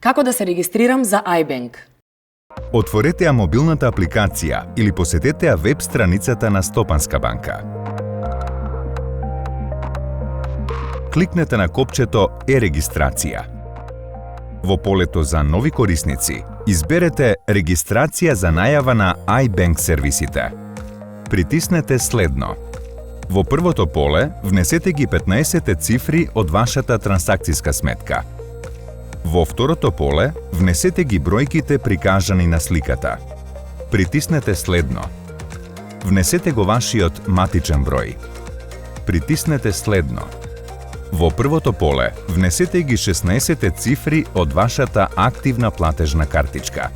Како да се регистрирам за iBank? Отворете ја мобилната апликација или посетете ја веб страницата на Стопанска банка. Кликнете на копчето Е-регистрација. Во полето за нови корисници, изберете Регистрација за најава на iBank сервисите. Притиснете Следно. Во првото поле, внесете ги 15 цифри од вашата трансакцијска сметка. Во второто поле, внесете ги бројките прикажани на сликата. Притиснете Следно. Внесете го вашиот матичен број. Притиснете Следно. Во првото поле, внесете ги 16 цифри од вашата активна платежна картичка.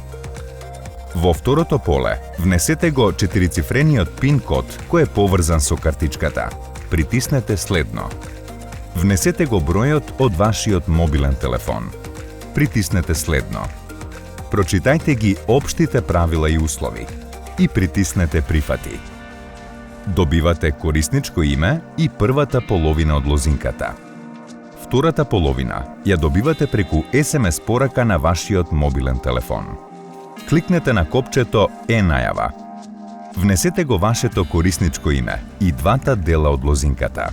Во второто поле, внесете го 4-цифрениот пин-код кој е поврзан со картичката. Притиснете Следно. Внесете го бројот од вашиот мобилен телефон. Притиснете Следно. Прочитајте ги општите правила и услови и притиснете Прифати. Добивате корисничко име и првата половина од лозинката. Втората половина ја добивате преку SMS порака на вашиот мобилен телефон. Кликнете на копчето Е-најава. Внесете го вашето корисничко име и двата дела од лозинката.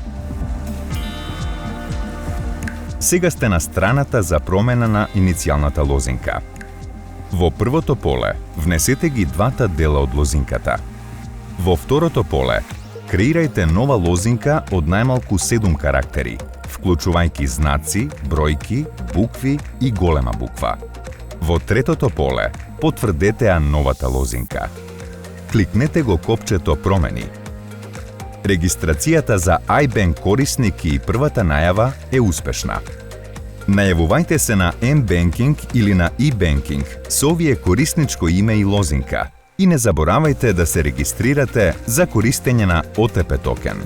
Сега сте на страната за промена на иницијалната лозинка. Во првото поле, внесете ги двата дела од лозинката. Во второто поле, креирајте нова лозинка од најмалку 7 карактери, вклучувајќи знаци, бројки, букви и голема буква. Во третото поле, потврдете ја новата лозинка. Кликнете го копчето Промени. Регистрацијата за iBank корисник и првата најава е успешна. Најавувајте се на mBanking или на eBanking со овие корисничко име и лозинка и не заборавајте да се регистрирате за користење на OTP токен.